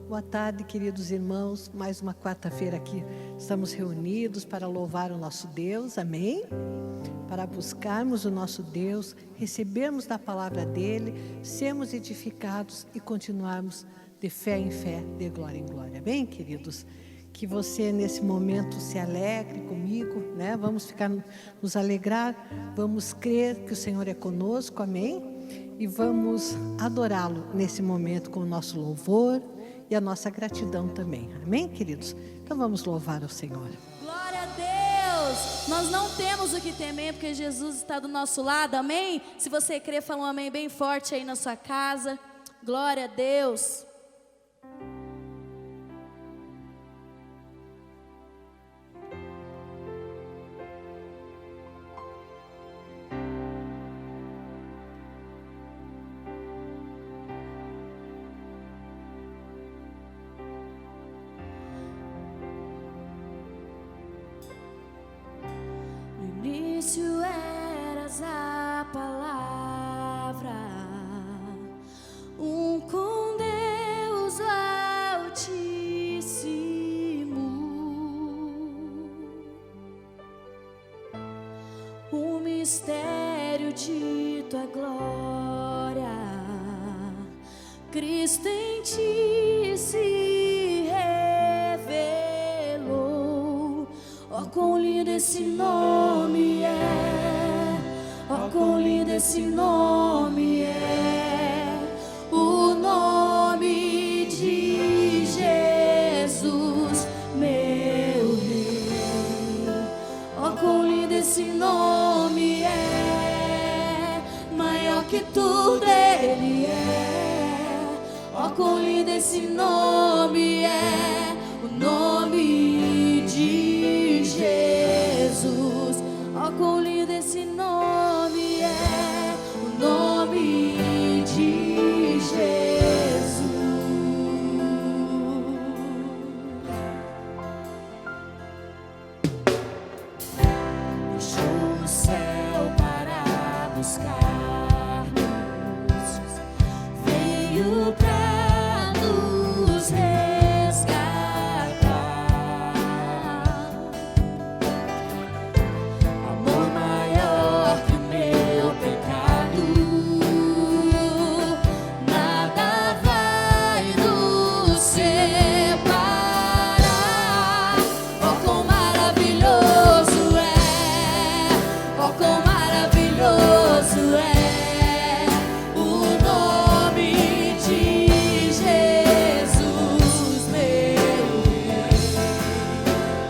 Boa tarde, queridos irmãos. Mais uma quarta-feira aqui estamos reunidos para louvar o nosso Deus, amém? Para buscarmos o nosso Deus, recebermos da palavra dEle, sermos edificados e continuarmos de fé em fé, de glória em glória, amém, queridos? Que você nesse momento se alegre comigo, né? Vamos nos alegrar, vamos crer que o Senhor é conosco, amém? E vamos adorá-lo nesse momento com o nosso louvor e a nossa gratidão também, amém, queridos? Então vamos louvar ao Senhor. Glória a Deus! Nós não temos o que temer porque Jesus está do nosso lado, amém? Se você crer, fala um amém bem forte aí na sua casa. Glória a Deus! No início eras a palavra, com Deus Altíssimo, o mistério de tua glória, Cristo em ti se revelou. Oh, quão lindo esse nome é, oh, quão lindo esse nome é, o nome de Jesus, meu Rei. Oh, quão lindo esse nome é, maior que tudo Ele é. Oh, quão lindo esse nome é, o nome de Jesus. Oh, quão lindo esse nome é, o nome de Jesus. Deixou o céu para buscar-nos, veio para nos resgatar. Amor maior que o meu pecado, nada vai nos separar. Oh, quão maravilhoso é, oh, quão maravilhoso é o nome de Jesus, meu Rei.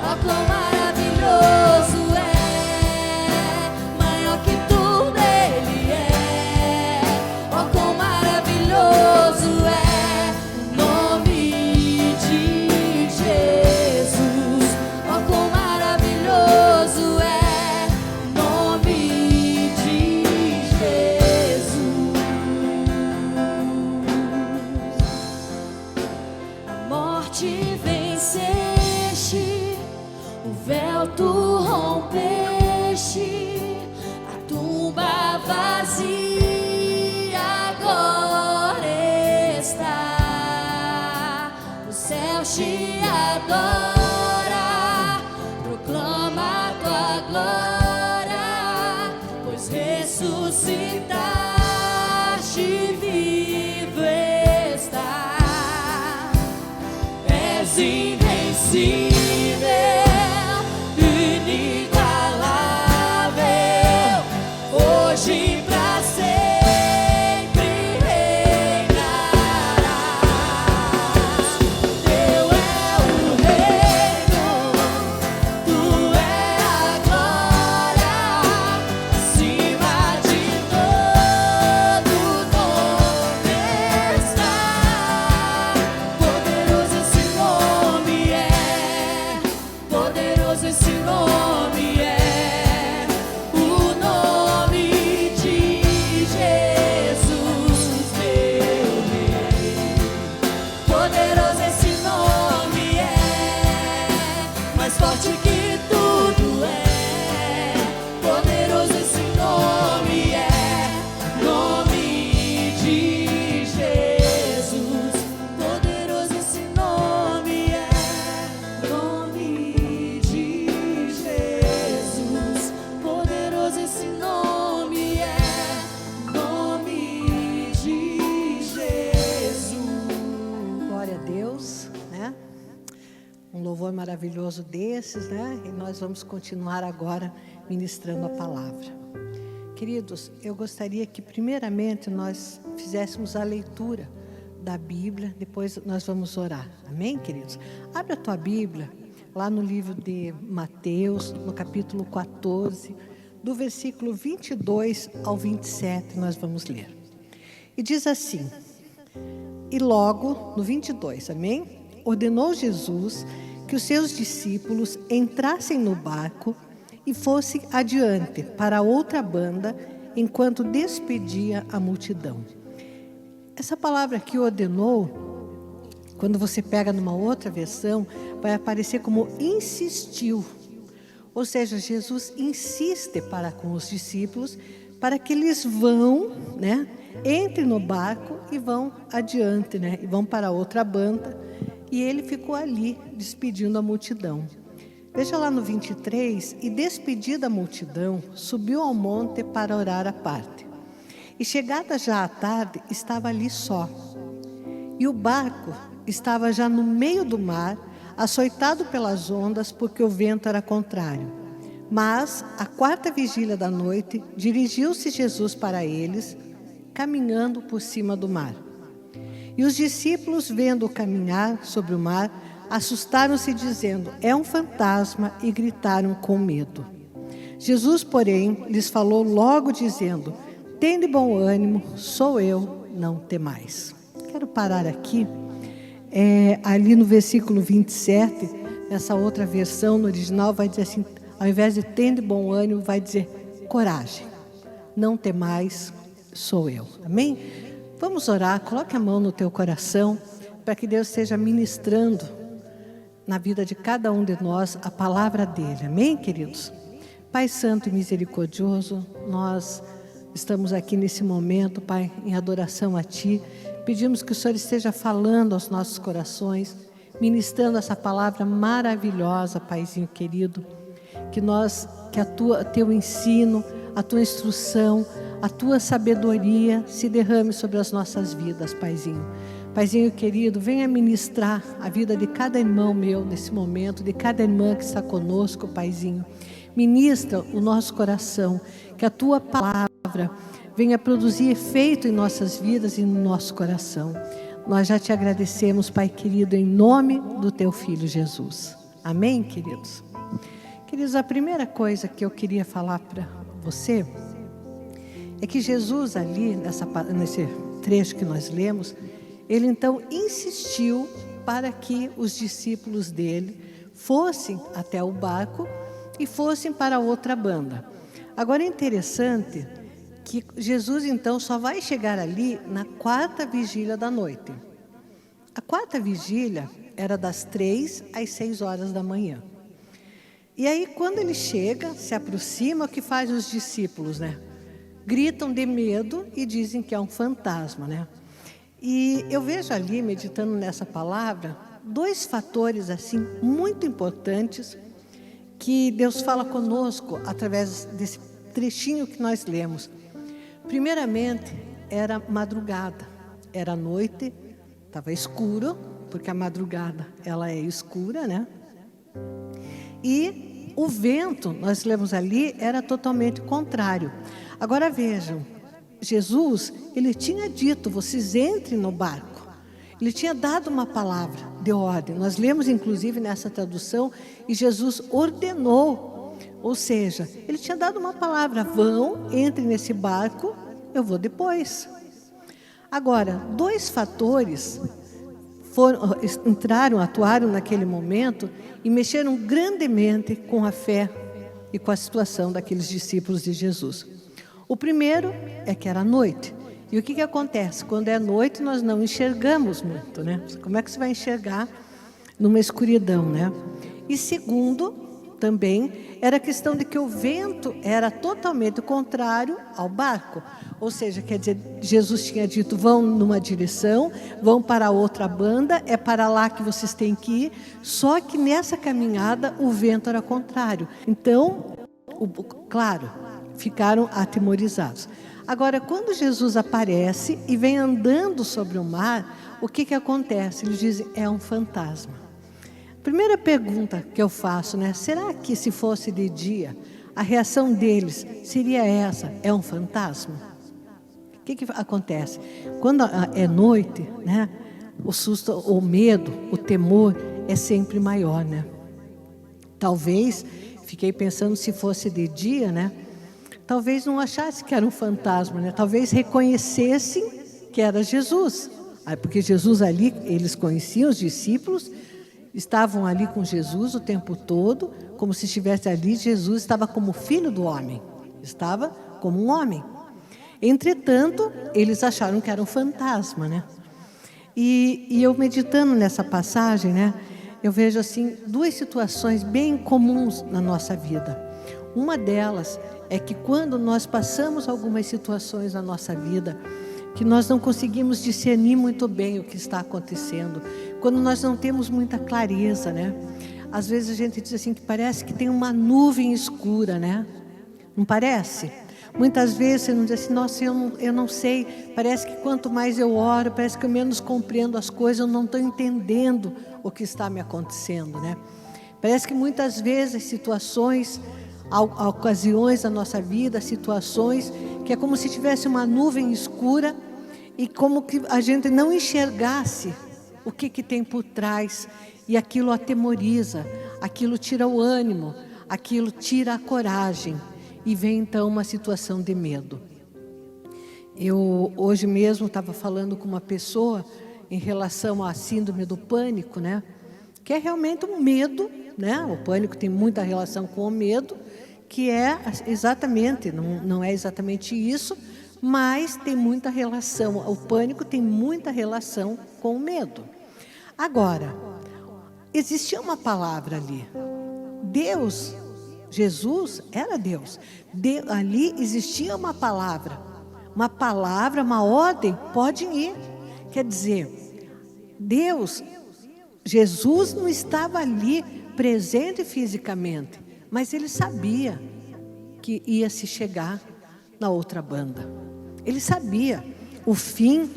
Oh, quão maravilhoso é, maior que tudo Ele é. Oh, quão maravilhoso é o nome de Jesus. Oh, quão maravilhoso é o nome de Jesus. A morte venceste, o véu tu rompeste, a tumba vazia agora está. O céu te adora, proclama a tua glória, pois ressuscitaste, vivo está. És invencível, inigualável, hoje e pra sempre reinarás. Teu é o reino, tu é a glória, acima de todos maravilhoso desses, né? E nós vamos continuar agora ministrando a palavra. Queridos, eu gostaria que primeiramente nós fizéssemos a leitura da Bíblia, depois nós vamos orar. Amém, queridos? Abre a tua Bíblia lá no livro de Mateus, no capítulo 14, do versículo 22 ao 27, nós vamos ler. E diz assim: e logo, no 22, amém? Ordenou Jesus que os seus discípulos entrassem no barco e fossem adiante para outra banda, enquanto despedia a multidão. Essa palavra aqui, ordenou, quando você pega numa outra versão, vai aparecer como insistiu. Ou seja, Jesus insiste para com os discípulos para que eles vão, né, entrem no barco e vão adiante, né, e vão para outra banda. E ele ficou ali, despedindo a multidão. Veja lá no 23, e despedida a multidão, subiu ao monte para orar à parte. E chegada já à tarde, estava ali só. E o barco estava já no meio do mar, açoitado pelas ondas, porque o vento era contrário. Mas, à quarta vigília da noite, dirigiu-se Jesus para eles, caminhando por cima do mar. E os discípulos, vendo-o caminhar sobre o mar, assustaram-se, dizendo: é um fantasma, e gritaram com medo. Jesus, porém, lhes falou logo, dizendo: tende bom ânimo, sou eu, não temais. Quero parar aqui, ali no versículo 27, nessa outra versão, no original, vai dizer assim, ao invés de tende bom ânimo, vai dizer coragem, não temais, sou eu. Amém? Vamos orar, coloque a mão no teu coração, para que Deus esteja ministrando na vida de cada um de nós a palavra dele. Amém, queridos? Pai Santo e misericordioso, nós estamos aqui nesse momento, Pai, em adoração a Ti. Pedimos que o Senhor esteja falando aos nossos corações, ministrando essa palavra maravilhosa, Paizinho querido. Que teu ensino, a tua instrução, a tua sabedoria se derrame sobre as nossas vidas, Paizinho. Paizinho querido, venha ministrar a vida de cada irmão meu nesse momento, de cada irmã que está conosco, Paizinho. Ministra o nosso coração, que a tua palavra venha produzir efeito em nossas vidas e no nosso coração. Nós já te agradecemos, Pai querido, em nome do teu Filho Jesus. Amém, queridos? Queridos, a primeira coisa que eu queria falar para você é que Jesus ali, nesse trecho que nós lemos, ele então insistiu para que os discípulos dele fossem até o barco e fossem para outra banda. Agora é interessante que Jesus então só vai chegar ali na quarta vigília da noite. A quarta vigília era das 3 às 6 horas da manhã. E aí quando ele chega, se aproxima, o que faz os discípulos, né? Gritam de medo e dizem que é um fantasma, né? E eu vejo ali, meditando nessa palavra, 2 fatores assim muito importantes que Deus fala conosco através desse trechinho que nós lemos. Primeiramente, era madrugada, era noite, estava escuro, porque a madrugada ela é escura, né? E o vento, nós lemos ali, era totalmente contrário. Agora vejam, Jesus, ele tinha dito, vocês entrem no barco. Ele tinha dado uma palavra de ordem. Nós lemos inclusive nessa tradução, e Jesus ordenou. Ou seja, ele tinha dado uma palavra, vão, entrem nesse barco, eu vou depois. Agora, 2 fatores atuaram naquele momento e mexeram grandemente com a fé e com a situação daqueles discípulos de Jesus. O primeiro é que era noite. E o que acontece? Quando é noite, nós não enxergamos muito, né? Como é que você vai enxergar numa escuridão, né? E segundo, também, era a questão de que o vento era totalmente contrário ao barco. Ou seja, quer dizer, Jesus tinha dito, vão numa direção, vão para outra banda, é para lá que vocês têm que ir. Só que nessa caminhada, o vento era contrário. Então, claro, ficaram atemorizados. Agora, quando Jesus aparece e vem andando sobre o mar, o que acontece? Eles dizem, é um fantasma. primeira pergunta que eu faço, né? Será que se fosse de dia, a reação deles seria essa? É um fantasma? O que acontece? Quando é noite, né? O susto, o medo, o temor é sempre maior, né? Talvez, fiquei pensando se fosse de dia, né? Talvez não achasse que era um fantasma, né? Talvez reconhecessem que era Jesus. Porque Jesus ali, eles conheciam os discípulos, estavam ali com Jesus o tempo todo, como se estivesse ali, Jesus estava como filho do homem, estava como um homem. Entretanto, eles acharam que era um fantasma, né? E eu meditando nessa passagem, né, eu vejo assim duas situações bem comuns na nossa vida. Uma delas é que quando nós passamos algumas situações na nossa vida, que nós não conseguimos discernir muito bem o que está acontecendo, quando nós não temos muita clareza, né? Às vezes a gente diz assim que parece que tem uma nuvem escura, né? Não parece? Muitas vezes você não diz assim, nossa, eu não sei, parece que quanto mais eu oro, parece que eu menos compreendo as coisas, eu não estou entendendo o que está me acontecendo, né? Parece que muitas vezes situações, ocasiões da nossa vida, situações que é como se tivesse uma nuvem escura e como que a gente não enxergasse o que tem por trás, e aquilo atemoriza, aquilo tira o ânimo, aquilo tira a coragem, e vem então uma situação de medo. Eu hoje mesmo estava falando com uma pessoa em relação à síndrome do pânico, né? Que é realmente um medo, né? O pânico tem muita relação com o medo, que é exatamente, não é exatamente isso, mas tem muita relação, o pânico tem muita relação com o medo. Agora, existia uma palavra ali. Deus, Jesus era Deus. Ali existia uma palavra, uma ordem, pode ir. Quer dizer, Deus, Jesus não estava ali presente fisicamente, mas ele sabia que ia se chegar na outra banda. Ele sabia o fim,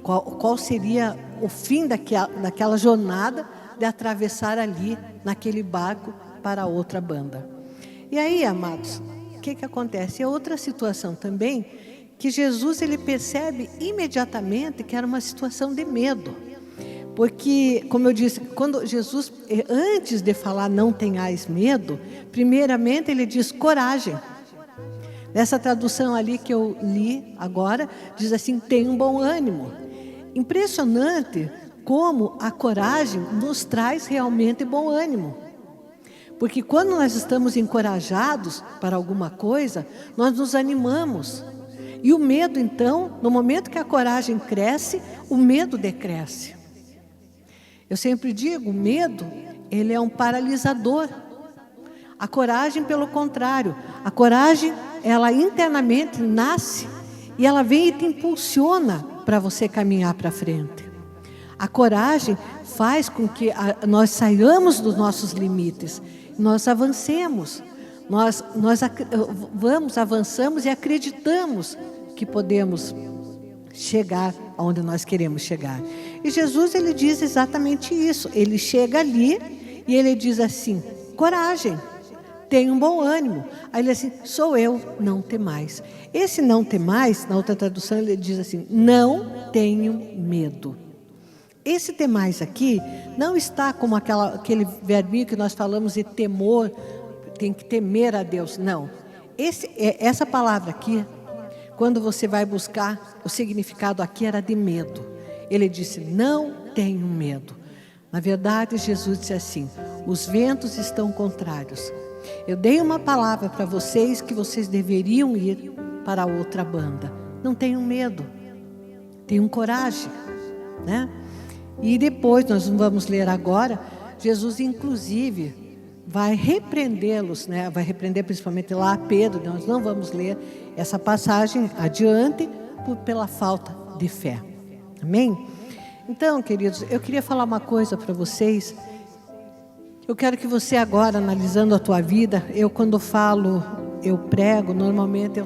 qual seria o fim daquela jornada de atravessar ali, naquele barco, para a outra banda. E aí, amados, o que acontece? É outra situação também, que Jesus ele percebe imediatamente que era uma situação de medo. Porque, como eu disse, quando Jesus, antes de falar não tenhais medo, primeiramente ele diz coragem. Nessa tradução ali que eu li agora, diz assim, tenha um bom ânimo. Impressionante como a coragem nos traz realmente bom ânimo. Porque quando nós estamos encorajados para alguma coisa, nós nos animamos. E o medo, então, no momento que a coragem cresce, o medo decresce. Eu sempre digo, o medo, ele é um paralisador. A coragem, pelo contrário, a coragem, ela internamente nasce e ela vem e te impulsiona para você caminhar para frente. A coragem faz com que nós saiamos dos nossos limites, nós avancemos, nós avançamos e acreditamos que podemos chegar aonde nós queremos chegar. E Jesus, ele diz exatamente isso. Ele chega ali e ele diz assim, coragem, tenha um bom ânimo. Aí ele diz assim, sou eu, não temais. Esse não temais, na outra tradução, ele diz assim, não tenham medo. Esse temais aqui não está como aquele verbinho que nós falamos de temor, tem que temer a Deus. Não. Essa palavra aqui, quando você vai buscar, o significado aqui era de medo. Ele disse, não tenham medo. Na verdade, Jesus disse assim, os ventos estão contrários. Eu dei uma palavra para vocês que vocês deveriam ir para a outra banda. Não tenham medo. Tenham coragem, né? E depois, nós não vamos ler agora, Jesus inclusive vai repreendê-los, né? Vai repreender principalmente lá a Pedro. Nós não vamos ler essa passagem adiante pela falta de fé. Amém? Então, queridos, eu queria falar uma coisa para vocês. Eu quero que você agora, analisando a tua vida, eu quando falo, eu prego, normalmente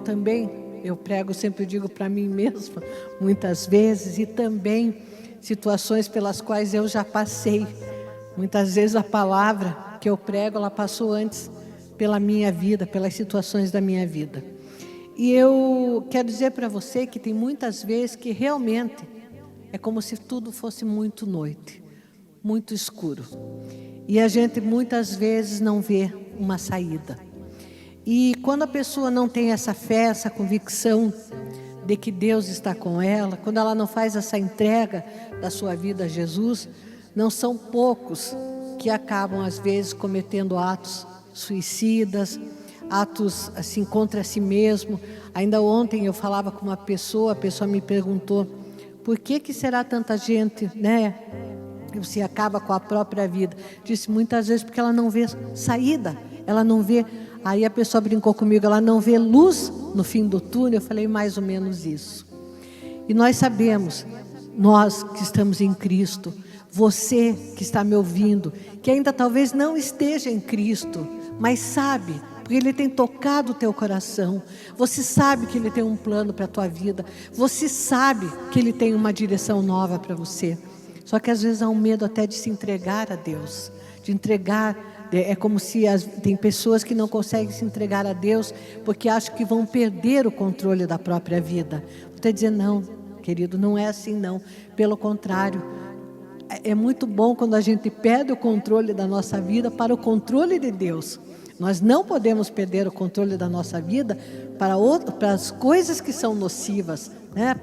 eu prego, sempre digo para mim mesma, muitas vezes, e também situações pelas quais eu já passei, Muitas vezes a palavra que eu prego, ela passou antes pela minha vida, pelas situações da minha vida. E eu quero dizer para você que tem muitas vezes que realmente é como se tudo fosse muito noite, muito escuro. E a gente muitas vezes não vê uma saída. E quando a pessoa não tem essa fé, essa convicção de que Deus está com ela, quando ela não faz essa entrega da sua vida a Jesus, não são poucos que acabam às vezes cometendo atos suicidas, atos assim contra si mesmo. Ainda ontem eu falava com uma pessoa, a pessoa me perguntou: por que será tanta gente, né? Se acaba com a própria vida. Disse: muitas vezes porque ela não vê saída, ela não vê. Aí a pessoa brincou comigo: ela não vê luz no fim do túnel. Eu falei mais ou menos isso. E nós sabemos, nós que estamos em Cristo, você que está me ouvindo, que ainda talvez não esteja em Cristo, mas sabe, porque Ele tem tocado o teu coração. Você sabe que Ele tem um plano para a tua vida. Você sabe que Ele tem uma direção nova para você. Só que às vezes há um medo até de se entregar a Deus, de entregar. É como se tem pessoas que não conseguem se entregar a Deus porque acham que vão perder o controle da própria vida. Vou te dizer: não, querido, não é assim não. Pelo contrário, é muito bom quando a gente perde o controle da nossa vida para o controle de Deus. Nós não podemos perder o controle da nossa vida para as coisas que são nocivas, né?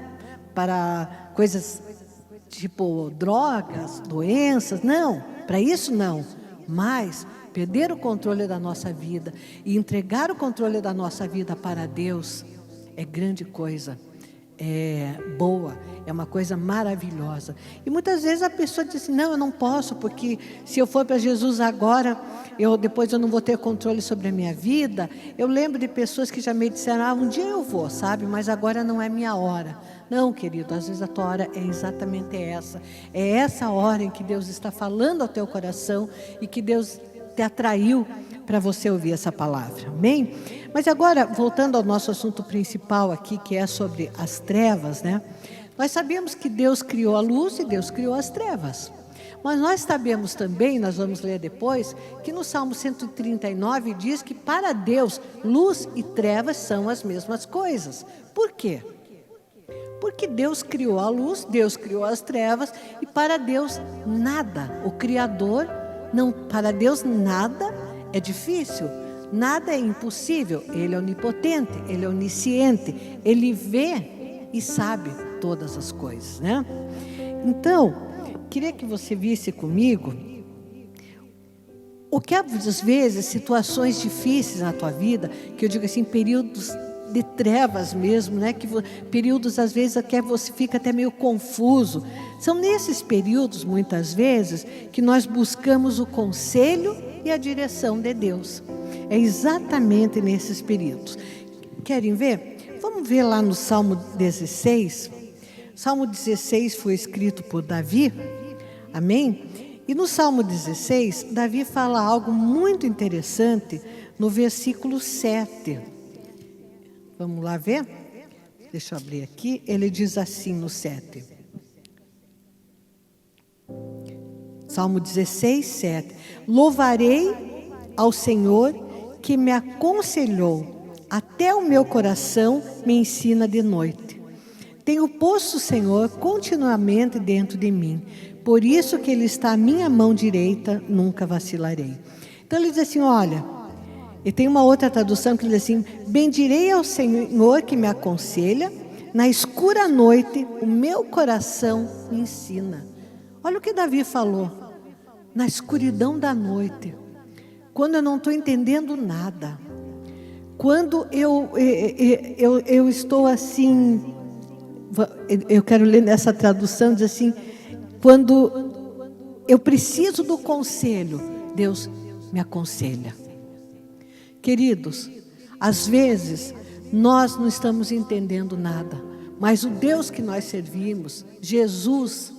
Para coisas tipo drogas, doenças, não, para isso não. Mas perder o controle da nossa vida e entregar o controle da nossa vida para Deus é grande coisa, é boa, é uma coisa maravilhosa. E muitas vezes a pessoa diz assim: não, eu não posso, porque se eu for para Jesus agora, depois eu não vou ter controle sobre a minha vida. Eu lembro de pessoas que já me disseram: um dia eu vou, sabe, mas agora não é minha hora. Não, querido, às vezes a tua hora é exatamente essa. É essa hora em que Deus está falando ao teu coração e que Deus te atraiu para você ouvir essa palavra, amém? Mas agora, voltando ao nosso assunto principal aqui, que é sobre as trevas, né? Nós sabemos que Deus criou a luz e Deus criou as trevas. Mas nós sabemos também, nós vamos ler depois, que no Salmo 139 diz que para Deus, luz e trevas são as mesmas coisas. Por quê? Porque Deus criou a luz, Deus criou as trevas, e para Deus nada, o Criador, para Deus nada é difícil, nada é impossível. Ele é onipotente, Ele é onisciente, Ele vê e sabe todas as coisas, né? Então, queria que você visse comigo o que às vezes, situações difíceis na tua vida, que eu digo assim, períodos de trevas mesmo, né? Períodos às vezes que você fica até meio confuso. São nesses períodos, muitas vezes, que nós buscamos o conselho e a direção de Deus. É exatamente nesses períodos. Querem ver? Vamos ver lá no Salmo 16. Salmo 16 foi escrito por Davi, amém? E no Salmo 16, Davi fala algo muito interessante no versículo 7. Vamos lá ver? Deixa eu abrir aqui. Ele diz assim no 7. Salmo 16, 7. Louvarei ao Senhor que me aconselhou, até o meu coração me ensina de noite. Tenho posto o Senhor continuamente dentro de mim, por isso que Ele está à minha mão direita, nunca vacilarei. Então ele diz assim, olha, e tem uma outra tradução que diz assim: bendirei ao Senhor que me aconselha, na escura noite o meu coração me ensina. Olha o que Davi falou, na escuridão da noite, quando eu não estou entendendo nada, quando eu estou assim, eu quero ler nessa tradução, diz assim, quando eu preciso do conselho, Deus me aconselha. Queridos, às vezes nós não estamos entendendo nada, mas o Deus que nós servimos, Jesus,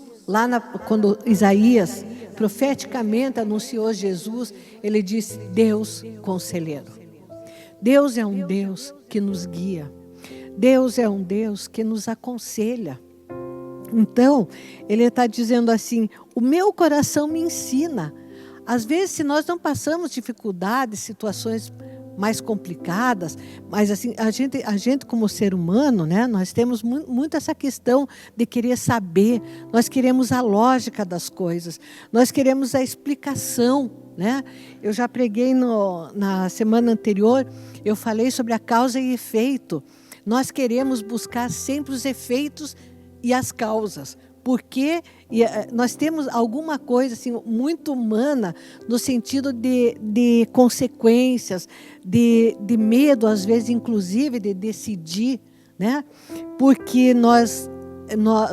quando Isaías profeticamente anunciou Jesus, ele disse: Deus conselheiro. Deus é um Deus que nos guia, Deus é um Deus que nos aconselha. Então, ele está dizendo assim: o meu coração me ensina. Às vezes, se nós não passamos dificuldades, situações mais complicadas, mas assim, a gente como ser humano, né, nós temos muito essa questão de querer saber, nós queremos a lógica das coisas, nós queremos a explicação, né? Eu já preguei na semana anterior, eu falei sobre a causa e efeito. Nós queremos buscar sempre os efeitos e as causas, porque nós temos alguma coisa assim, muito humana, no sentido de consequências, de medo, às vezes, inclusive, de decidir, né? Porque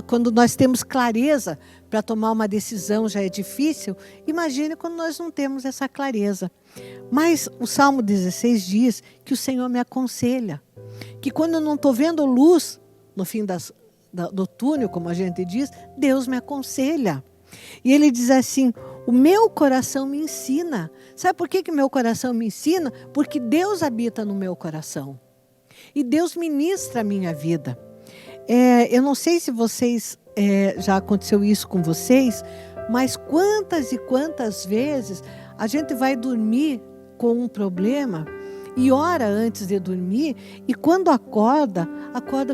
quando nós temos clareza para tomar uma decisão já é difícil, imagine quando nós não temos essa clareza. Mas o Salmo 16 diz que o Senhor me aconselha, que quando eu não estou vendo luz no fim do túnel, como a gente diz, Deus me aconselha. E ele diz assim, o meu coração me ensina. Sabe por que meu coração me ensina? Porque Deus habita no meu coração. E Deus ministra a minha vida. Eu não sei se vocês, já aconteceu isso com vocês, mas quantas e quantas vezes a gente vai dormir com um problema e ora antes de dormir, e quando acorda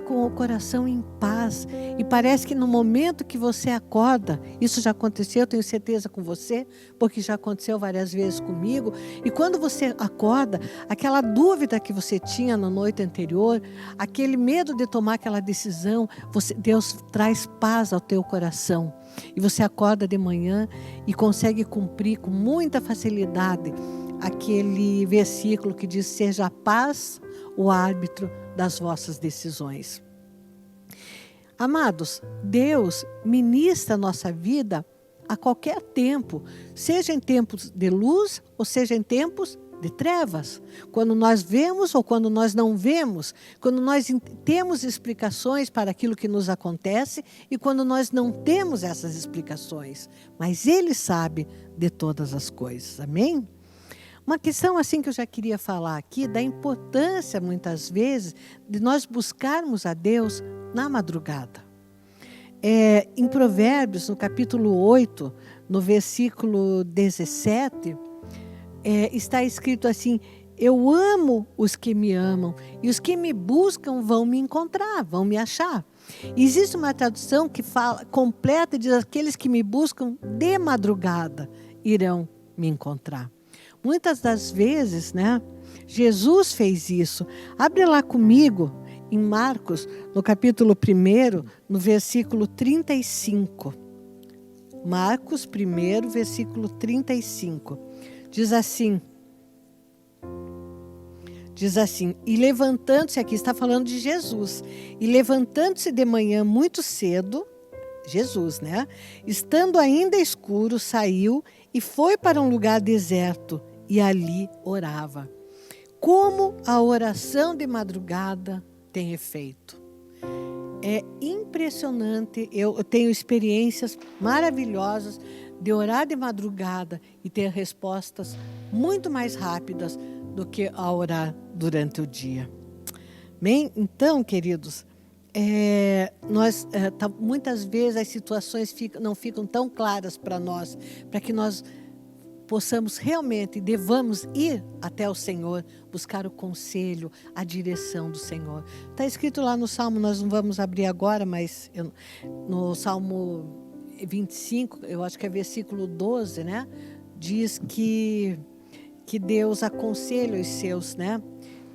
com o coração em paz. E parece que no momento que você acorda, isso já aconteceu, eu tenho certeza com você, porque já aconteceu várias vezes comigo, e quando você acorda, aquela dúvida que você tinha na noite anterior, aquele medo de tomar aquela decisão, Deus traz paz ao teu coração. E você acorda de manhã e consegue cumprir com muita facilidade aquele versículo que diz, seja a paz o árbitro das vossas decisões. Amados, Deus ministra a nossa vida a qualquer tempo, seja em tempos de luz ou seja em tempos de trevas. Quando nós vemos ou quando nós não vemos, quando nós temos explicações para aquilo que nos acontece e quando nós não temos essas explicações. Mas Ele sabe de todas as coisas. Amém? Uma questão assim que eu já queria falar aqui, da importância muitas vezes de nós buscarmos a Deus na madrugada. Em Provérbios, no capítulo 8, no versículo 17, está escrito assim, eu amo os que me amam e os que me buscam vão me encontrar, vão me achar. E existe uma tradução que fala completa, diz, aqueles que me buscam de madrugada irão me encontrar. Muitas das vezes, né, Jesus fez isso. Abre lá comigo, em Marcos, no capítulo 1, no versículo 35. Marcos 1, versículo 35. Diz assim, e levantando-se, aqui está falando de Jesus, e levantando-se de manhã muito cedo, Jesus, né? Estando ainda escuro, saiu e foi para um lugar deserto e ali orava. Como a oração de madrugada tem efeito. É impressionante, eu tenho experiências maravilhosas de orar de madrugada e ter respostas muito mais rápidas do que a orar durante o dia. Bem, então, queridos, muitas vezes as situações não ficam tão claras para nós, para que nós possamos realmente, devamos ir até o Senhor, buscar o conselho, a direção do Senhor. Está escrito lá no Salmo, nós não vamos abrir agora, mas no Salmo 25, eu acho que é versículo 12, né? Diz que Deus aconselha os seus, né?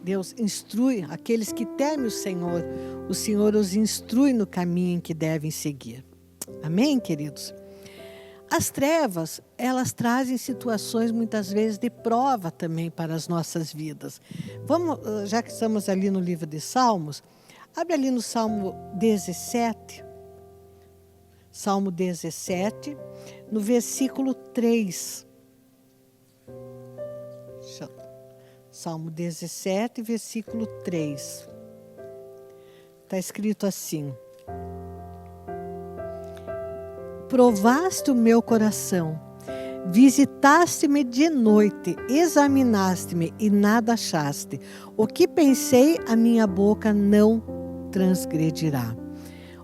Deus instrui aqueles que temem o Senhor os instrui no caminho em que devem seguir. Amém, queridos? As trevas, elas trazem situações muitas vezes de prova também para as nossas vidas. Vamos, já que estamos ali no livro de Salmos, abre ali no Salmo 17. Salmo 17, no versículo 3. Salmo 17, versículo 3. Está escrito assim: provaste o meu coração, visitaste-me de noite, examinaste-me e nada achaste. O que pensei, a minha boca não transgredirá.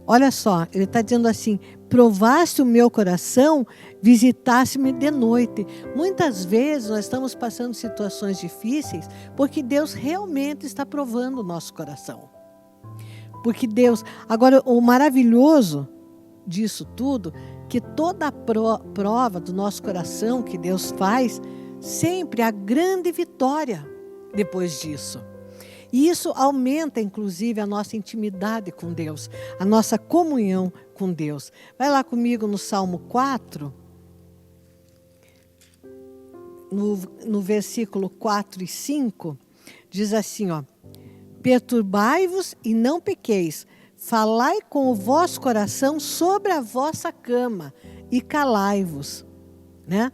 Olha só, ele está dizendo assim: provaste o meu coração, visitaste-me de noite. Muitas vezes nós estamos passando situações difíceis porque Deus realmente está provando o nosso coração. Porque Deus... Agora, o maravilhoso disso tudo, que toda a prova do nosso coração que Deus faz, sempre há grande vitória depois disso. E isso aumenta, inclusive, a nossa intimidade com Deus, a nossa comunhão com Deus. Vai lá comigo no Salmo 4, no versículo 4 e 5, diz assim, ó: perturbai-vos e não pequeis, falai com o vosso coração sobre a vossa cama e calai-vos, né?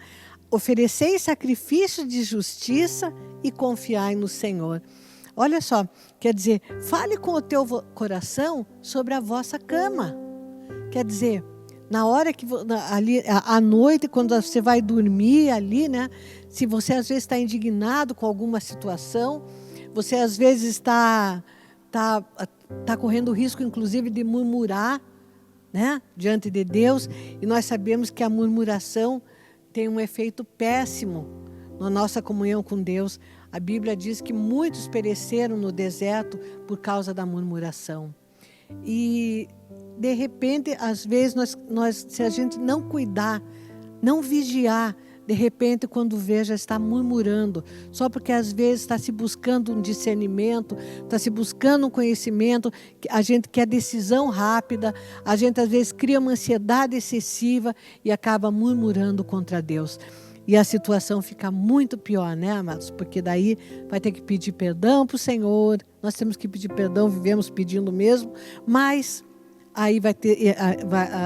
Oferecei sacrifício de justiça e confiai no Senhor. Olha só, quer dizer, fale com o teu coração sobre a vossa cama. Quer dizer, na hora que ali à noite, quando você vai dormir ali, né? Se você às vezes está indignado com alguma situação, você às vezes está correndo o risco, inclusive, de murmurar, né, diante de Deus. E nós sabemos que a murmuração tem um efeito péssimo na nossa comunhão com Deus. A Bíblia diz que muitos pereceram no deserto por causa da murmuração. E, de repente, às vezes, se a gente não cuidar, não vigiar, de repente, quando vê, já está murmurando, só porque às vezes está se buscando um discernimento, está se buscando um conhecimento, a gente quer decisão rápida, a gente às vezes cria uma ansiedade excessiva e acaba murmurando contra Deus. E a situação fica muito pior, né, amados? Porque daí vai ter que pedir perdão para o Senhor, nós temos que pedir perdão, vivemos pedindo mesmo, mas aí vai ter,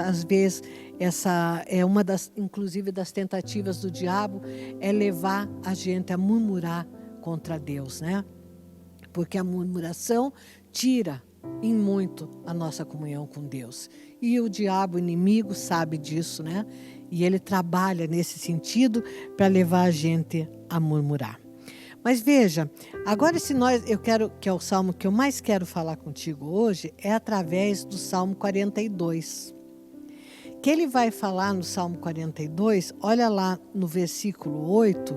às vezes, essa é uma das, inclusive, das tentativas do diabo, é levar a gente a murmurar contra Deus, né? Porque a murmuração tira em muito a nossa comunhão com Deus. E o diabo, o inimigo, sabe disso, né? E ele trabalha nesse sentido para levar a gente a murmurar. Mas veja, agora eu quero, que é o salmo que eu mais quero falar contigo hoje, é através do Salmo 42. Que ele vai falar no Salmo 42, olha lá no versículo 8,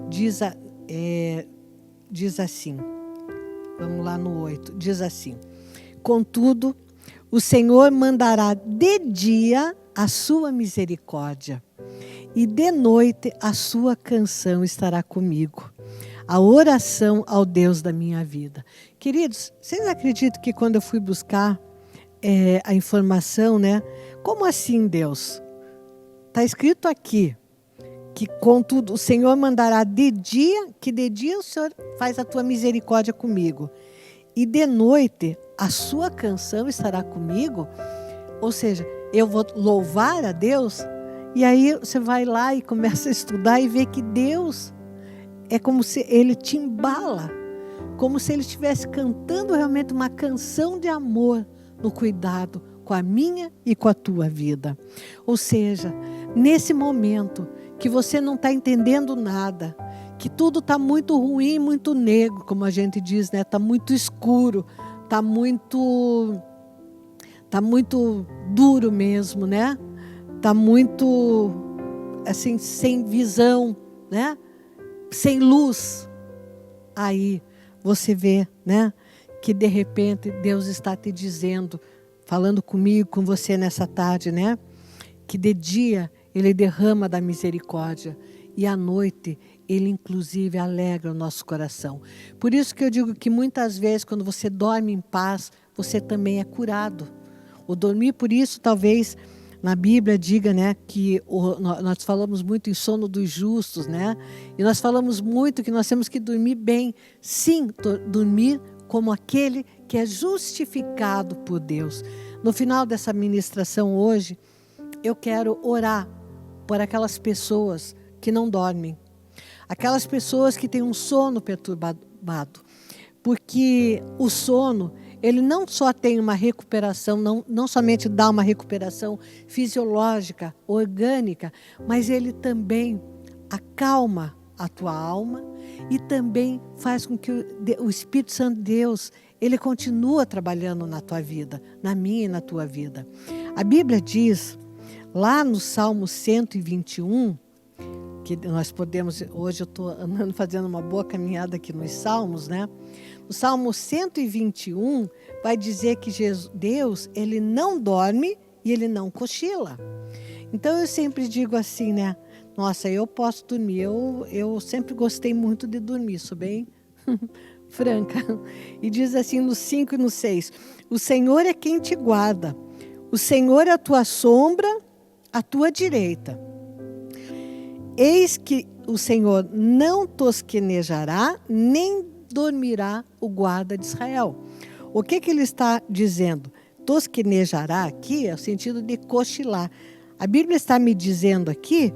diz assim, vamos lá no 8, diz assim: contudo, o Senhor mandará de dia a sua misericórdia, e de noite a sua canção estará comigo, a oração ao Deus da minha vida. Queridos, vocês acreditam que quando eu fui buscar a informação, né? Como assim, Deus? Está escrito aqui que, contudo, o Senhor mandará de dia, que de dia o Senhor faz a tua misericórdia comigo, e de noite a sua canção estará comigo. Ou seja, eu vou louvar a Deus, e aí você vai lá e começa a estudar e vê que Deus é como se Ele te embala, como se Ele estivesse cantando realmente uma canção de amor no cuidado com a minha e com a tua vida. Ou seja, nesse momento que você não está entendendo nada, que tudo está muito ruim, muito negro, como a gente diz, né? Está muito escuro, está muito duro mesmo, né? Está muito, assim, sem visão, né? Sem luz. Aí você vê, né? Que de repente Deus está te dizendo, falando comigo, com você nessa tarde, né? Que de dia Ele derrama da misericórdia e à noite Ele inclusive alegra o nosso coração. Por isso que eu digo que muitas vezes quando você dorme em paz, você também é curado. O dormir, por isso, talvez na Bíblia diga, né, que nós falamos muito em sono dos justos, né? E nós falamos muito que nós temos que dormir bem. Sim, dormir como aquele que é justificado por Deus. No final dessa ministração hoje, eu quero orar por aquelas pessoas que não dormem. Aquelas pessoas que têm um sono perturbado. Porque o sono, ele não só tem uma recuperação, não somente dá uma recuperação fisiológica, orgânica, mas ele também acalma a tua alma e também faz com que o Espírito Santo de Deus, Ele continua trabalhando na tua vida, na minha e na tua vida. A Bíblia diz, lá no Salmo 121, que nós podemos, hoje eu estou andando fazendo uma boa caminhada aqui nos Salmos, né? O Salmo 121 vai dizer que Deus, Ele não dorme e Ele não cochila. Então eu sempre digo assim, né? Nossa, eu posso dormir, eu sempre gostei muito de dormir, sou bem franca. E diz assim no 5 e no 6, o Senhor é quem te guarda, o Senhor é a tua sombra, à tua direita. Eis que o Senhor não tosquenejará, nem dormirá o guarda de Israel. O que ele está dizendo? Tosquenejará aqui é o sentido de cochilar. A Bíblia está me dizendo aqui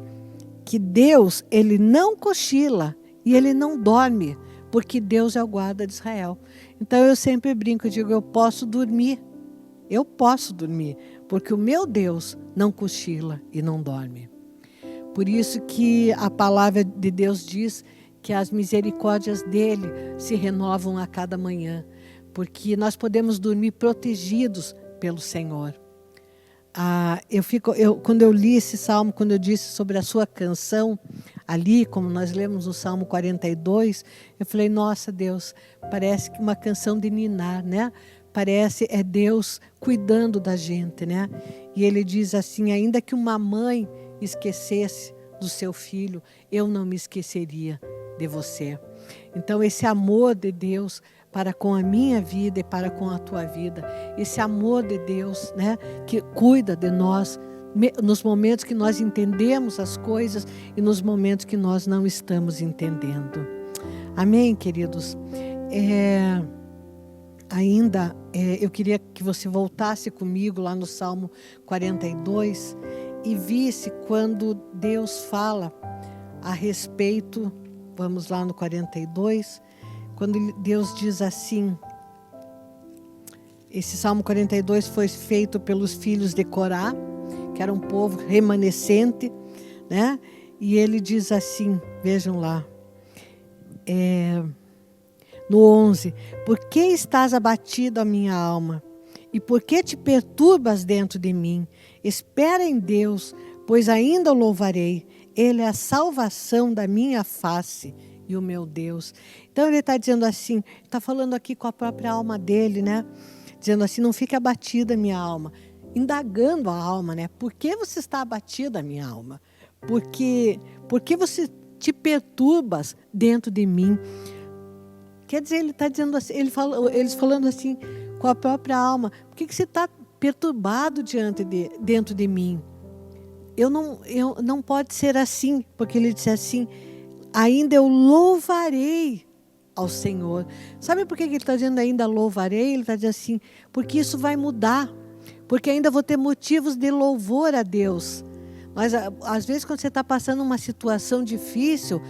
que Deus, Ele não cochila e Ele não dorme, porque Deus é o guarda de Israel. Então eu sempre brinco, eu digo, eu posso dormir, porque o meu Deus não cochila e não dorme. Por isso que a palavra de Deus diz que as misericórdias dele se renovam a cada manhã, porque nós podemos dormir protegidos pelo Senhor. Quando eu li esse salmo, quando eu disse sobre a sua canção, ali, como nós lemos no Salmo 42, eu falei, nossa Deus, parece que uma canção de ninar, né? Parece é Deus cuidando da gente, né? E ele diz assim, ainda que uma mãe esquecesse do seu filho, eu não me esqueceria de você. Então esse amor de Deus para com a minha vida e para com a tua vida, esse amor de Deus, né, que cuida de nós nos momentos que nós entendemos as coisas e nos momentos que nós não estamos entendendo. Amém, queridos? Eu queria que você voltasse comigo lá no Salmo 42 e visse quando Deus fala a respeito, vamos lá no 42, quando Deus diz assim, esse Salmo 42 foi feito pelos filhos de Corá, que era um povo remanescente, né? E ele diz assim, vejam lá, no 11, por que estás abatido a minha alma? E por que te perturbas dentro de mim? Espera em Deus, pois ainda o louvarei. Ele é a salvação da minha face e o meu Deus. Então ele está dizendo assim, está falando aqui com a própria alma dele, né? Dizendo assim, não fique abatida minha alma. Indagando a alma, né? Por que você está abatida minha alma? Por que você te perturbas dentro de mim? Quer dizer, ele está dizendo assim, eles falando assim com a própria alma. Por que você está perturbado dentro de mim? Não pode ser assim, porque ele disse assim, ainda eu louvarei ao Senhor. Sabe por que ele está dizendo ainda louvarei? Ele está dizendo assim, porque isso vai mudar, porque ainda vou ter motivos de louvor a Deus. Mas às vezes quando você está passando uma situação difícil,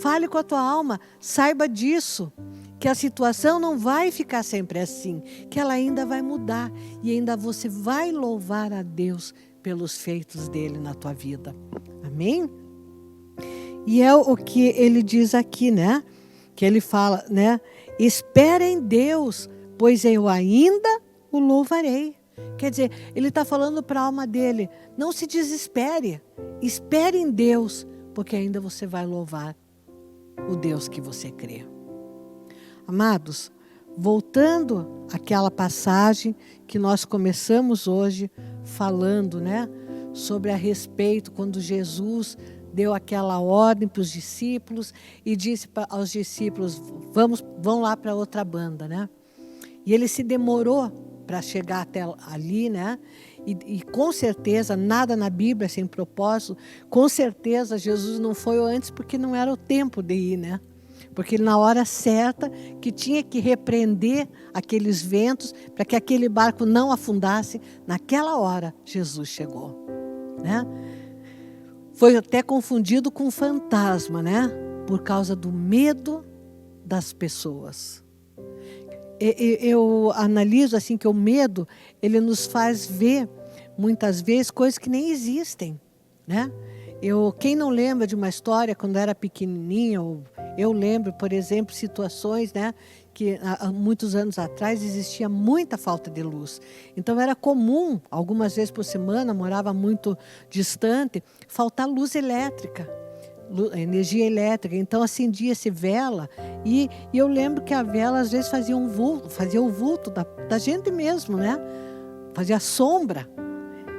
fale com a tua alma, saiba disso, que a situação não vai ficar sempre assim, que ela ainda vai mudar e ainda você vai louvar a Deus pelos feitos dele na tua vida. Amém? E é o que ele diz aqui, né? Que ele fala, né? Espera em Deus, pois eu ainda o louvarei. Quer dizer, ele está falando para a alma dele, não se desespere, espere em Deus, porque ainda você vai louvar o Deus que você crê. Amados, voltando àquela passagem que nós começamos hoje falando, né? Sobre a respeito, quando Jesus deu aquela ordem para os discípulos e disse aos discípulos, vão lá para outra banda, né? E ele se demorou para chegar até ali, né? E com certeza, nada na Bíblia sem propósito, com certeza Jesus não foi antes porque não era o tempo de ir, né? Porque na hora certa que tinha que repreender aqueles ventos para que aquele barco não afundasse, naquela hora Jesus chegou, né? Foi até confundido com fantasma, né? Por causa do medo das pessoas. Eu analiso assim que o medo, ele nos faz ver muitas vezes coisas que nem existem, né? Quem não lembra de uma história quando era pequenininho, eu lembro, por exemplo, situações, né, que há muitos anos atrás existia muita falta de luz. Então era comum, algumas vezes por semana, morava muito distante, faltar luz elétrica, energia elétrica. Então acendia-se vela e eu lembro que a vela às vezes fazia o vulto da gente mesmo, né? Fazia sombra.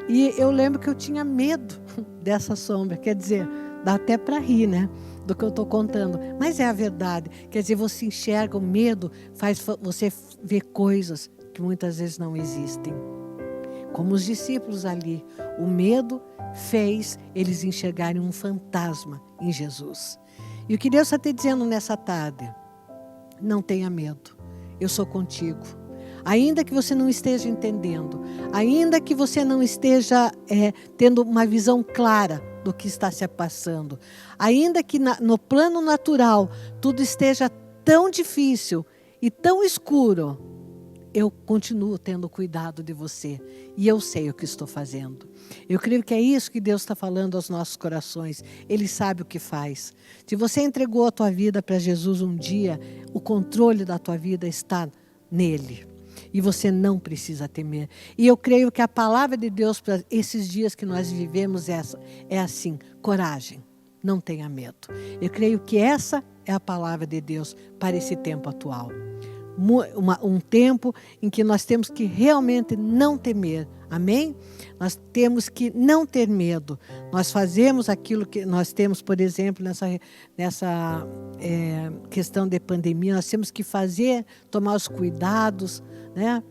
E eu lembro que eu tinha medo dessa sombra, quer dizer, dá até para rir, né? Do que eu estou contando, mas é a verdade. Quer dizer, você enxerga o medo, faz você ver coisas que muitas vezes não existem. Como os discípulos ali, o medo fez eles enxergarem um fantasma em Jesus. E o que Deus está te dizendo nessa tarde? Não tenha medo, eu sou contigo. Ainda que você não esteja entendendo, ainda que você não esteja tendo uma visão clara do que está se passando, ainda que no plano natural tudo esteja tão difícil e tão escuro, eu continuo tendo cuidado de você e eu sei o que estou fazendo. Eu creio que é isso que Deus está falando aos nossos corações. Ele sabe o que faz. Se você entregou a tua vida para Jesus um dia, o controle da tua vida está nele. E você não precisa temer. E eu creio que a palavra de Deus para esses dias que nós vivemos é assim: coragem, não tenha medo. Eu creio que essa é a palavra de Deus para esse tempo atual. Um tempo em que nós temos que realmente não temer. Amém? Nós temos que não ter medo. Nós fazemos aquilo que nós temos, por exemplo, nessa questão de pandemia, nós temos que tomar os cuidados, né?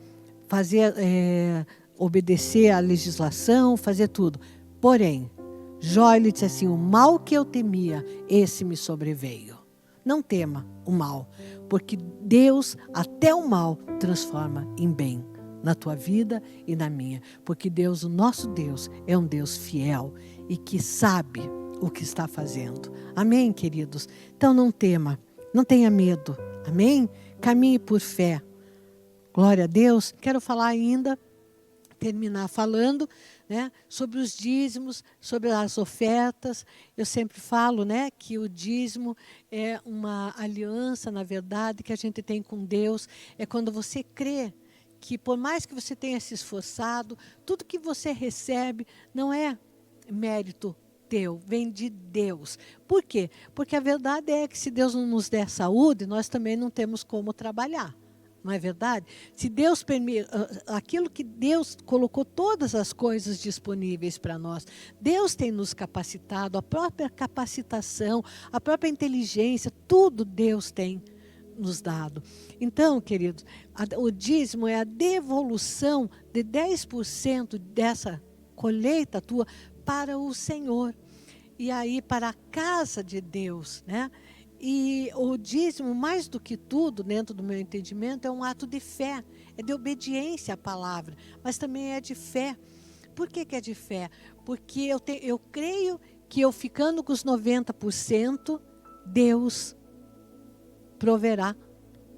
Obedecer à legislação, fazer tudo. Porém, Jó, ele disse assim: o mal que eu temia, esse me sobreveio. Não tema o mal, porque Deus, até o mal, transforma em bem na tua vida e na minha. Porque Deus, o nosso Deus, é um Deus fiel e que sabe o que está fazendo. Amém, queridos? Então não tema, não tenha medo. Amém? Caminhe por fé. Glória a Deus. Quero falar ainda, terminar falando, né, sobre os dízimos, sobre as ofertas. Eu sempre falo, né, que o dízimo é uma aliança, na verdade, que a gente tem com Deus. É quando você crê que, por mais que você tenha se esforçado, tudo que você recebe não é mérito teu, vem de Deus. Por quê? Porque a verdade é que se Deus não nos der saúde, nós também não temos como trabalhar. Não é verdade? Se Deus permite, aquilo que Deus colocou todas as coisas disponíveis para nós, Deus tem nos capacitado, a própria capacitação, a própria inteligência, tudo Deus tem nos dado. Então, queridos, o dízimo é a devolução de 10% dessa colheita tua para o Senhor. E aí, para a casa de Deus, né? E o dízimo, mais do que tudo, dentro do meu entendimento, é um ato de fé, é de obediência à palavra, mas também é de fé. Por que é de fé? Porque eu creio que eu ficando com os 90%, Deus proverá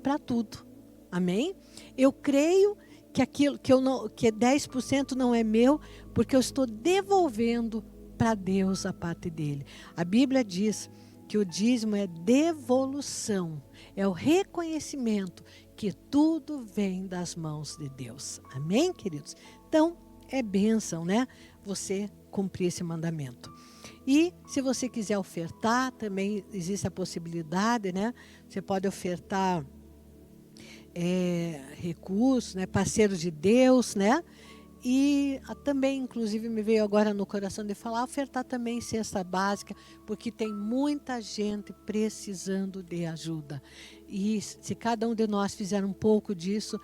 para tudo. Amém? Eu creio que aquilo que 10% não é meu, porque eu estou devolvendo para Deus a parte dele. A Bíblia diz que o dízimo é devolução, é o reconhecimento que tudo vem das mãos de Deus. Amém, queridos? Então, é bênção, né? Você cumprir esse mandamento. E se você quiser ofertar, também existe a possibilidade, né? Você pode ofertar recursos, né? Parceiros de Deus, né? E também, inclusive, me veio agora no coração de falar, ofertar também cesta básica, porque tem muita gente precisando de ajuda. E se cada um de nós fizer um pouco disso,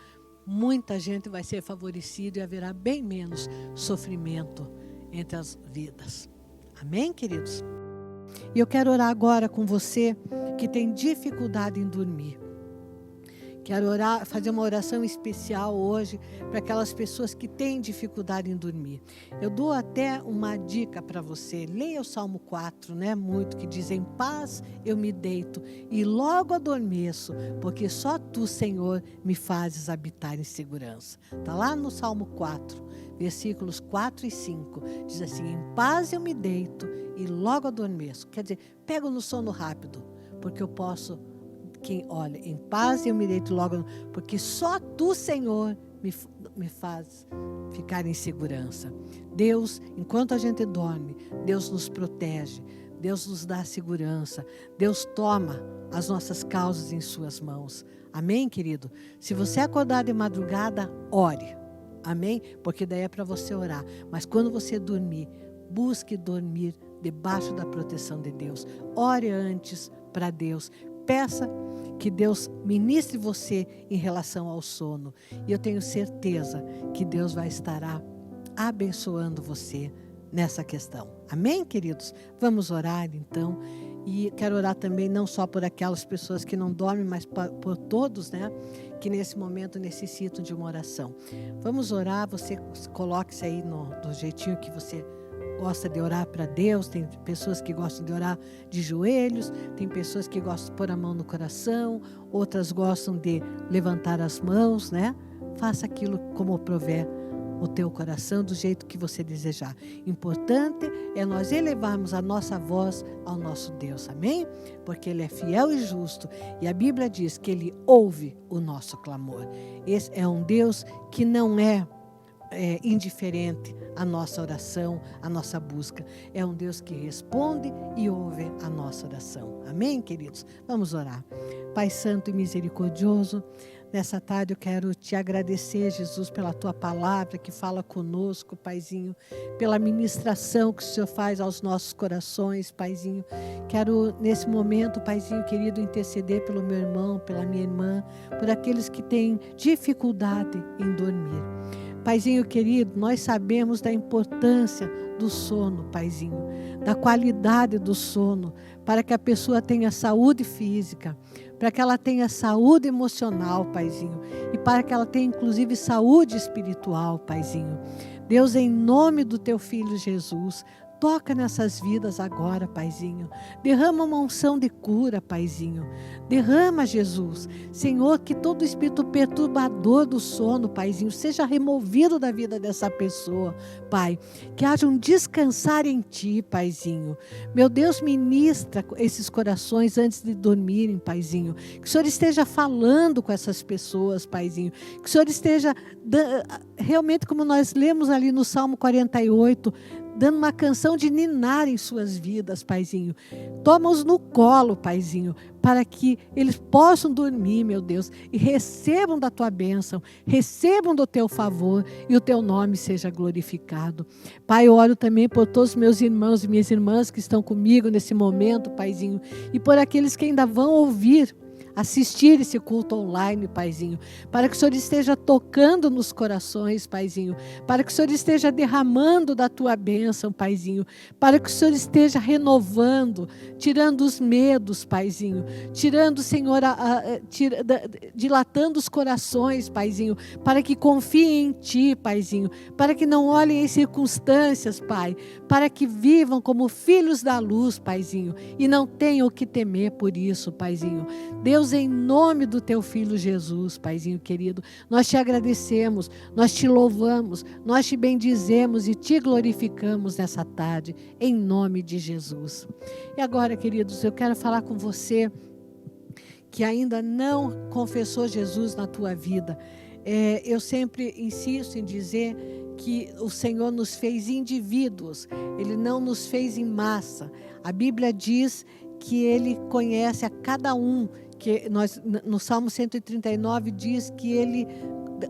muita gente vai ser favorecida e haverá bem menos sofrimento entre as vidas. Amém, queridos? E eu quero orar agora com você que tem dificuldade em dormir. Quero orar, fazer uma oração especial hoje para aquelas pessoas que têm dificuldade em dormir. Eu dou até uma dica para você. Leia o Salmo 4, né? Muito, que diz: em paz eu me deito e logo adormeço, porque só tu, Senhor, me fazes habitar em segurança. Está lá no Salmo 4, versículos 4 e 5. Diz assim: em paz eu me deito e logo adormeço. Quer dizer, pego no sono rápido, porque eu posso olha, em paz eu me deito logo, porque só tu, Senhor, me faz ficar em segurança. Deus, enquanto a gente dorme, Deus nos protege, Deus nos dá segurança, Deus toma as nossas causas em suas mãos. Amém, querido? Se você acordar de madrugada, ore. Amém? Porque daí é para você orar. Mas quando você dormir, busque dormir debaixo da proteção de Deus. Ore antes para Deus. Peça que Deus ministre você em relação ao sono. E eu tenho certeza que Deus vai estar abençoando você nessa questão. Amém, queridos? Vamos orar, então. E quero orar também não só por aquelas pessoas que não dormem, mas por todos, né? Que nesse momento necessitam de uma oração. Vamos orar, você coloque-se aí do jeitinho que você gosta de orar para Deus. Tem pessoas que gostam de orar de joelhos, tem pessoas que gostam de pôr a mão no coração, outras gostam de levantar as mãos, né? Faça aquilo como prover o teu coração, do jeito que você desejar. Importante é nós elevarmos a nossa voz ao nosso Deus, amém? Porque Ele é fiel e justo, e a Bíblia diz que Ele ouve o nosso clamor. Esse é um Deus que não é indiferente à nossa oração, à nossa busca. É um Deus que responde e ouve a nossa oração. Amém, queridos? Vamos orar. Pai Santo e misericordioso, nessa tarde eu quero te agradecer, Jesus, pela tua palavra que fala conosco, Paizinho, pela ministração que o Senhor faz aos nossos corações, Paizinho. Quero, nesse momento, Paizinho querido, interceder pelo meu irmão, pela minha irmã, por aqueles que têm dificuldade em dormir. Paizinho querido, nós sabemos da importância do sono, Paizinho, da qualidade do sono, para que a pessoa tenha saúde física, para que ela tenha saúde emocional, Paizinho, e para que ela tenha inclusive saúde espiritual, Paizinho. Deus, em nome do teu Filho Jesus, toca nessas vidas agora, Paizinho. Derrama uma unção de cura, Paizinho. Derrama, Jesus. Senhor, que todo espírito perturbador do sono, Paizinho, seja removido da vida dessa pessoa, Pai. Que haja um descansar em Ti, Paizinho. Meu Deus, ministra esses corações antes de dormirem, Paizinho. Que o Senhor esteja falando com essas pessoas, Paizinho. Que o Senhor esteja, realmente como nós lemos ali no Salmo 48, dando uma canção de ninar em suas vidas, Paizinho. Toma-os no colo, Paizinho, para que eles possam dormir, meu Deus, e recebam da tua bênção, recebam do teu favor e o teu nome seja glorificado. Pai, eu oro também por todos os meus irmãos e minhas irmãs que estão comigo nesse momento, Paizinho, e por aqueles que ainda vão assistir esse culto online, Paizinho, para que o Senhor esteja tocando nos corações, Paizinho, para que o Senhor esteja derramando da tua bênção, Paizinho, para que o Senhor esteja renovando, tirando os medos, Paizinho, tirando, Senhor, dilatando os corações, Paizinho, para que confiem em Ti, Paizinho, para que não olhem as circunstâncias, Pai, para que vivam como filhos da luz, Paizinho, e não tenham o que temer por isso, Paizinho. Deus, em nome do teu Filho Jesus, Paizinho querido, nós te agradecemos, nós te louvamos, nós te bendizemos e te glorificamos nessa tarde, em nome de Jesus. E agora, queridos, eu quero falar com você que ainda não confessou Jesus na tua vida. Eu sempre insisto em dizer que o Senhor nos fez indivíduos, Ele não nos fez em massa. A Bíblia diz que Ele conhece a cada um, que no Salmo 139 diz que Ele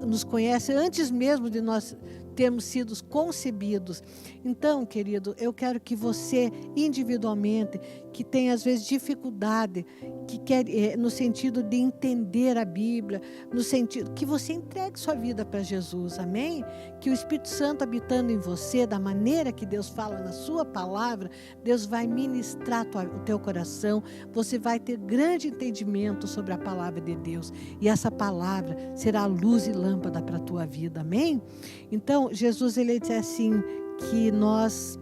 nos conhece antes mesmo de nós termos sido concebidos. Então, querido, eu quero que você individualmente, que tem às vezes dificuldade, que quer no sentido de entender a Bíblia, no sentido que você entregue sua vida para Jesus, amém? Que o Espírito Santo habitando em você, da maneira que Deus fala na sua palavra, Deus vai ministrar o teu coração, você vai ter grande entendimento sobre a palavra de Deus, e essa palavra será luz e lâmpada para a tua vida, amém? Então, Jesus, Ele disse assim, que nós,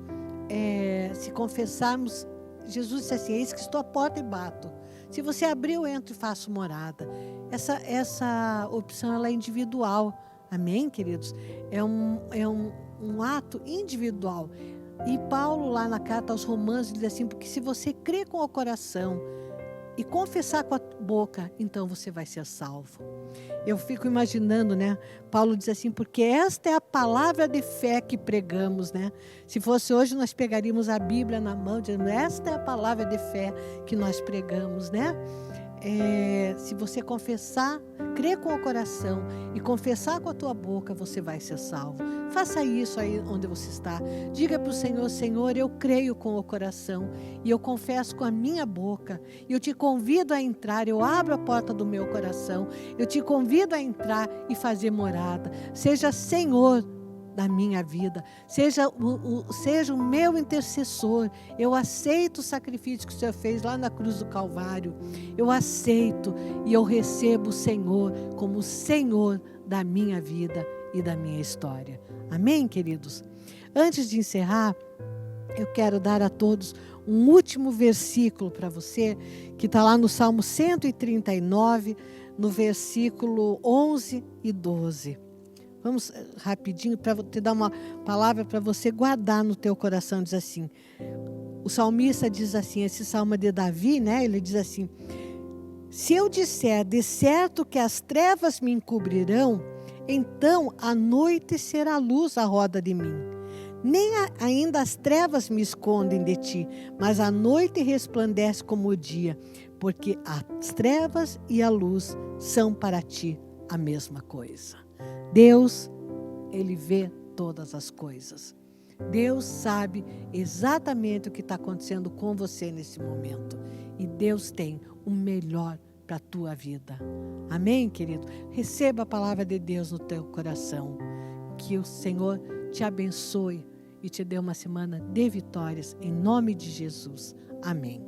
se confessarmos, Jesus disse assim, eis que estou à porta e bato. Se você abrir, eu entro e faço morada. Essa opção, ela é individual. Amém, queridos? É um ato individual. E Paulo, lá na carta aos Romanos, diz assim, porque se você crê com o coração e confessar com a boca, então você vai ser salvo. Eu fico imaginando, né? Paulo diz assim, porque esta é a palavra de fé que pregamos, né? Se fosse hoje, nós pegaríamos a Bíblia na mão, dizendo, esta é a palavra de fé que nós pregamos, né? Se você confessar, crer com o coração e confessar com a tua boca, você vai ser salvo. Faça isso aí onde você está. Diga para o Senhor, Senhor, eu creio com o coração e eu confesso com a minha boca. Eu te convido a entrar, eu abro a porta do meu coração. Eu te convido a entrar e fazer morada. Seja Senhor da minha vida, seja o meu intercessor. Eu aceito o sacrifício que o Senhor fez lá na cruz do Calvário. Eu aceito e eu recebo o Senhor como Senhor da minha vida e da minha história. Amém, queridos? Antes de encerrar, eu quero dar a todos um último versículo para você, que está lá no Salmo 139, no versículo 11 e 12. Vamos rapidinho para te dar uma palavra para você guardar no teu coração. Diz assim, o salmista diz assim, esse salmo é de Davi, né? Ele diz assim, se eu disser de certo que as trevas me encobrirão, então a noite será luz à roda de mim. Nem ainda as trevas me escondem de ti, mas a noite resplandece como o dia, porque as trevas e a luz são para ti a mesma coisa. Deus, Ele vê todas as coisas. Deus sabe exatamente o que está acontecendo com você nesse momento. E Deus tem o melhor para a tua vida. Amém, querido? Receba a palavra de Deus no teu coração. Que o Senhor te abençoe e te dê uma semana de vitórias, em nome de Jesus. Amém.